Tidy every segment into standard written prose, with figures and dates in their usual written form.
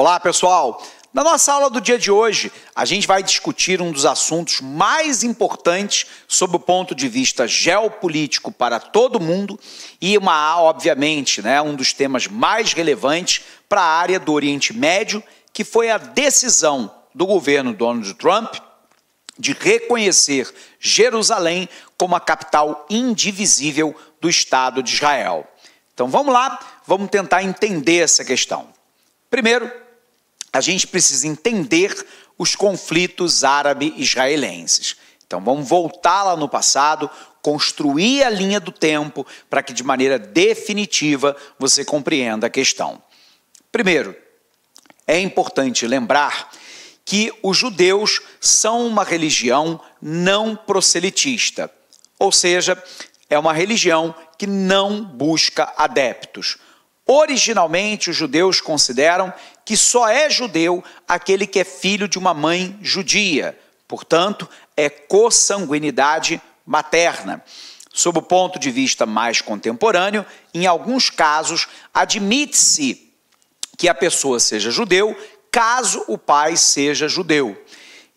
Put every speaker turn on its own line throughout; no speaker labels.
Olá, pessoal! Na nossa aula do dia de hoje, a gente vai discutir um dos assuntos mais importantes sob o ponto de vista geopolítico para todo mundo e, obviamente, um dos temas mais relevantes para a área do Oriente Médio, que foi a decisão do governo Donald Trump de reconhecer Jerusalém como a capital indivisível do Estado de Israel. Então vamos lá, vamos tentar entender essa questão. Primeiro, a gente precisa entender os conflitos árabe-israelenses. Então vamos voltar lá no passado, construir a linha do tempo para que de maneira definitiva você compreenda a questão. Primeiro, é importante lembrar que os judeus são uma religião não proselitista, ou seja, é uma religião que não busca adeptos. Originalmente, os judeus consideram que só é judeu aquele que é filho de uma mãe judia, portanto, é consanguinidade materna. Sob o ponto de vista mais contemporâneo, em alguns casos, admite-se que a pessoa seja judeu, caso o pai seja judeu.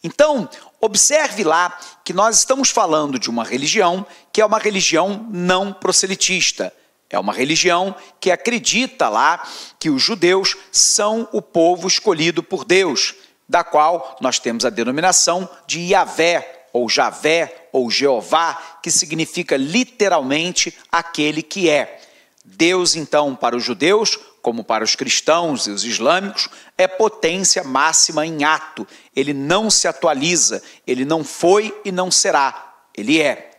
Então, observe lá que nós estamos falando de uma religião que é uma religião não proselitista. É uma religião que acredita lá que os judeus são o povo escolhido por Deus, da qual nós temos a denominação de Yahvé, ou Javé, ou Jeová, que significa literalmente aquele que é. Deus, então, para os judeus, como para os cristãos e os islâmicos, é potência máxima em ato. Ele não se atualiza, ele não foi e não será, ele é.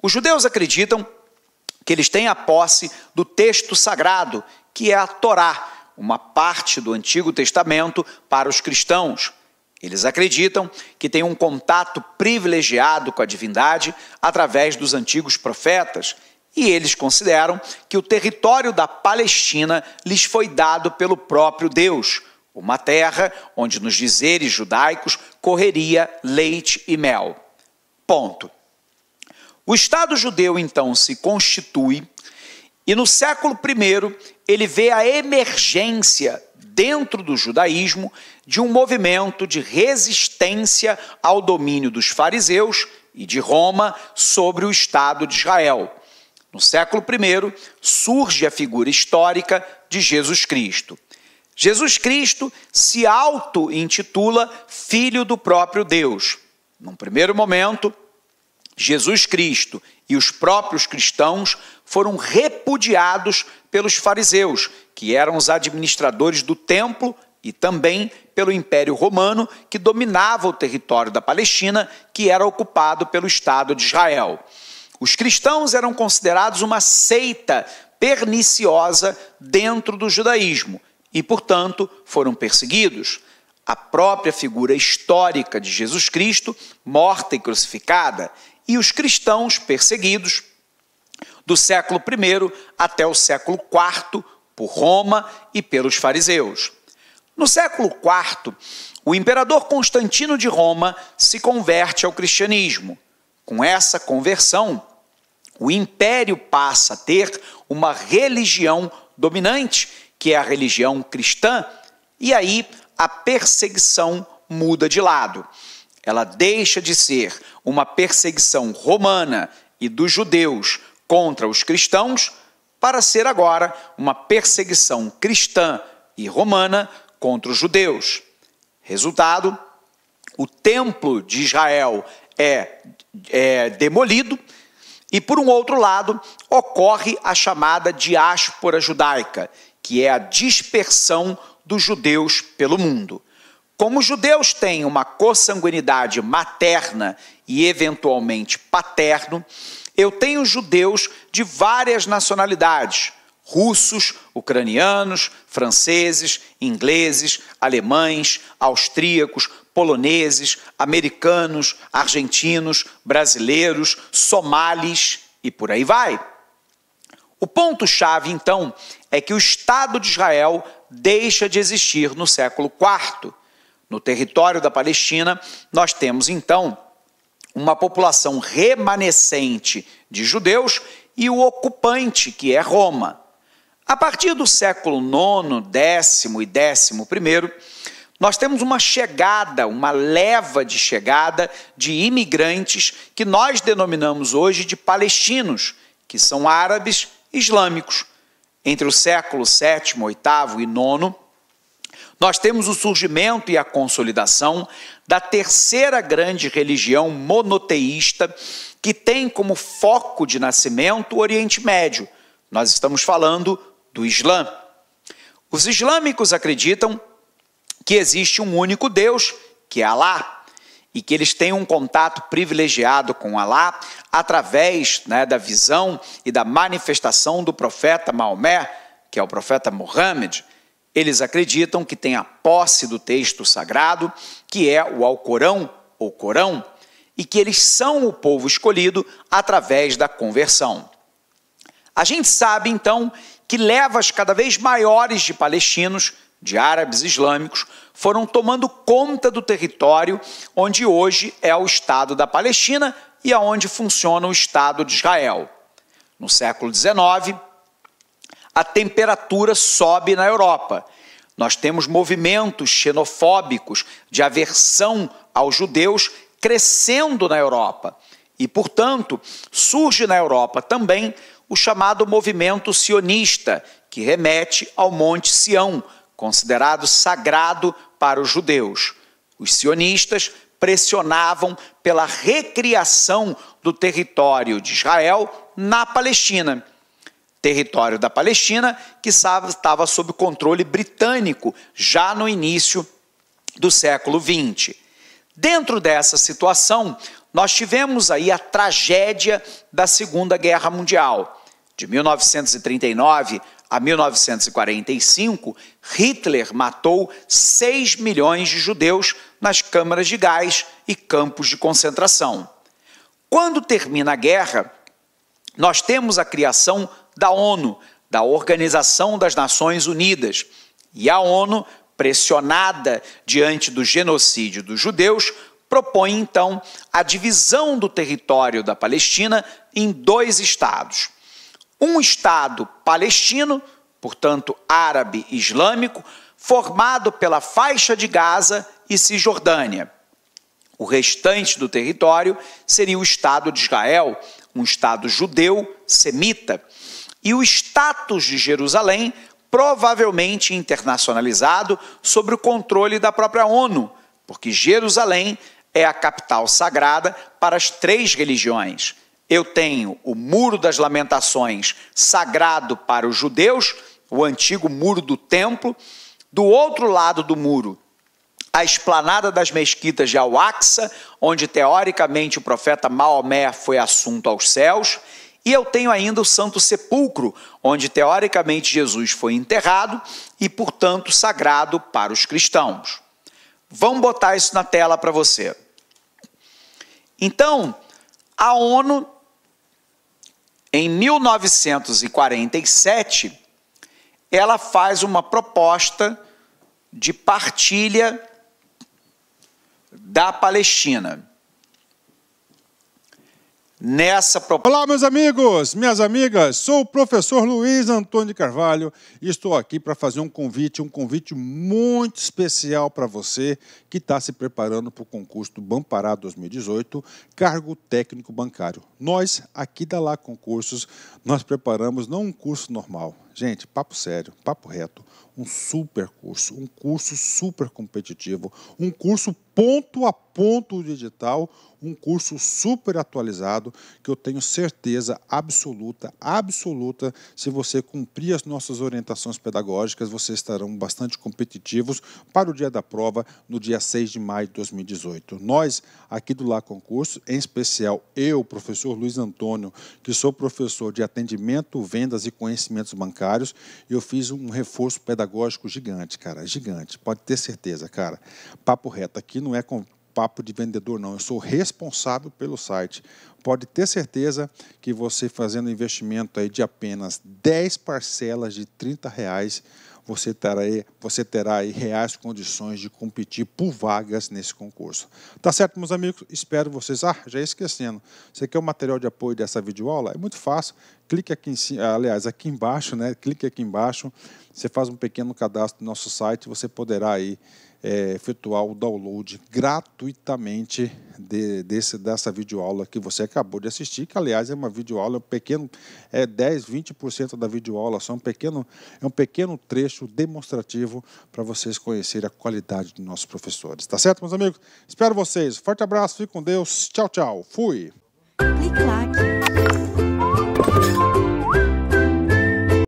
Os judeus acreditam que eles têm a posse do texto sagrado, que é a Torá, uma parte do Antigo Testamento para os cristãos. Eles acreditam que têm um contato privilegiado com a divindade através dos antigos profetas, e eles consideram que o território da Palestina lhes foi dado pelo próprio Deus, uma terra onde, nos dizeres judaicos, correria leite e mel. Ponto. O Estado judeu, então, se constitui e, no século I, ele vê a emergência dentro do judaísmo de um movimento de resistência ao domínio dos fariseus e de Roma sobre o Estado de Israel. No século I, surge a figura histórica de Jesus Cristo. Jesus Cristo se auto-intitula Filho do próprio Deus. Num primeiro momento, Jesus Cristo e os próprios cristãos foram repudiados pelos fariseus, que eram os administradores do templo, e também pelo Império Romano, que dominava o território da Palestina, que era ocupado pelo Estado de Israel. Os cristãos eram considerados uma seita perniciosa dentro do judaísmo e, portanto, foram perseguidos. A própria figura histórica de Jesus Cristo, morta e crucificada, e os cristãos perseguidos do século I até o século IV por Roma e pelos fariseus. No século IV, o imperador Constantino de Roma se converte ao cristianismo. Com essa conversão, o império passa a ter uma religião dominante, que é a religião cristã, e aí a perseguição muda de lado. Ela deixa de ser uma perseguição romana e dos judeus contra os cristãos para ser agora uma perseguição cristã e romana contra os judeus. Resultado, o templo de Israel é demolido e, por um outro lado, ocorre a chamada diáspora judaica, que é a dispersão dos judeus pelo mundo. Como os judeus têm uma consanguinidade materna e, eventualmente, paterno, eu tenho judeus de várias nacionalidades: russos, ucranianos, franceses, ingleses, alemães, austríacos, poloneses, americanos, argentinos, brasileiros, somalis e por aí vai. O ponto-chave, então, é que o Estado de Israel deixa de existir no século IV. No território da Palestina, nós temos, então, uma população remanescente de judeus e o ocupante, que é Roma. A partir do século IX, X e XI, nós temos uma chegada, uma leva de chegada de imigrantes que nós denominamos hoje de palestinos, que são árabes islâmicos. Entre o século VII, VIII e IX, nós temos o surgimento e a consolidação da terceira grande religião monoteísta que tem como foco de nascimento o Oriente Médio. Nós estamos falando do Islã. Os islâmicos acreditam que existe um único Deus, que é Alá, e que eles têm um contato privilegiado com Alá através da visão e da manifestação do profeta Maomé, que é o profeta Muhammad. Eles acreditam que tem a posse do texto sagrado, que é o Alcorão, ou Corão, e que eles são o povo escolhido através da conversão. A gente sabe, então, que levas cada vez maiores de palestinos, de árabes islâmicos, foram tomando conta do território onde hoje é o Estado da Palestina e aonde funciona o Estado de Israel. No século XIX, a temperatura sobe na Europa. Nós temos movimentos xenofóbicos de aversão aos judeus crescendo na Europa. E, portanto, surge na Europa também o chamado movimento sionista, que remete ao Monte Sião, considerado sagrado para os judeus. Os sionistas pressionavam pela recriação do território de Israel na Palestina. Território da Palestina que estava sob controle britânico já no início do século XX. Dentro dessa situação, nós tivemos aí a tragédia da Segunda Guerra Mundial. De 1939 a 1945, Hitler matou 6 milhões de judeus nas câmaras de gás e campos de concentração. Quando termina a guerra, nós temos a criação da ONU, da Organização das Nações Unidas. E a ONU, pressionada diante do genocídio dos judeus, propõe então a divisão do território da Palestina em 2 estados. Um estado palestino, portanto árabe e islâmico, formado pela faixa de Gaza e Cisjordânia. O restante do território seria o Estado de Israel, um Estado judeu, semita, e o status de Jerusalém, provavelmente internacionalizado, sob o controle da própria ONU, porque Jerusalém é a capital sagrada para as 3 religiões. Eu tenho o Muro das Lamentações, sagrado para os judeus, o antigo Muro do Templo. Do outro lado do muro, a esplanada das mesquitas de Al-Aqsa, onde teoricamente o profeta Maomé foi assunto aos céus. E eu tenho ainda o Santo Sepulcro, onde teoricamente Jesus foi enterrado e, portanto, sagrado para os cristãos. Vamos botar isso na tela para você. Então, a ONU, em 1947, ela faz uma proposta de partilha da Palestina.
Olá, meus amigos, minhas amigas, sou o professor Luiz Antônio de Carvalho e estou aqui para fazer um convite muito especial para você que está se preparando para o concurso do Banpará 2018, cargo técnico bancário. Nós, aqui da Lá Concursos, nós preparamos não um curso normal, gente, papo sério, papo reto, um curso super competitivo, um curso ponto a ponto digital, um curso super atualizado que eu tenho certeza absoluta, se você cumprir as nossas orientações pedagógicas, vocês estarão bastante competitivos para o dia da prova, no dia 6 de maio de 2018. Nós, aqui do Lá Concurso, em especial eu, professor Luiz Antônio, que sou professor de atendimento, vendas e conhecimentos bancários, eu fiz um reforço pedagógico gigante, cara, gigante, pode ter certeza, cara. Papo reto, aqui não é com papo de vendedor, não. Eu sou responsável pelo site. Pode ter certeza que você fazendo investimento aí de apenas 10 parcelas de R$30, você terá aí reais condições de competir por vagas nesse concurso. Tá certo, meus amigos? Espero vocês. Já ia esquecendo. Você quer o material de apoio dessa videoaula? É muito fácil. Clique aqui em cima, aliás, aqui embaixo, né? Clique aqui embaixo. Você faz um pequeno cadastro no nosso site. Você poderá aí efetuar o download gratuitamente dessa videoaula que você acabou de assistir, que aliás é uma videoaula, pequeno, 10, 20% da videoaula, só é um pequeno trecho demonstrativo para vocês conhecerem a qualidade dos nossos professores. Tá certo, meus amigos? Espero vocês. Forte abraço, fique com Deus. Tchau, tchau. Fui!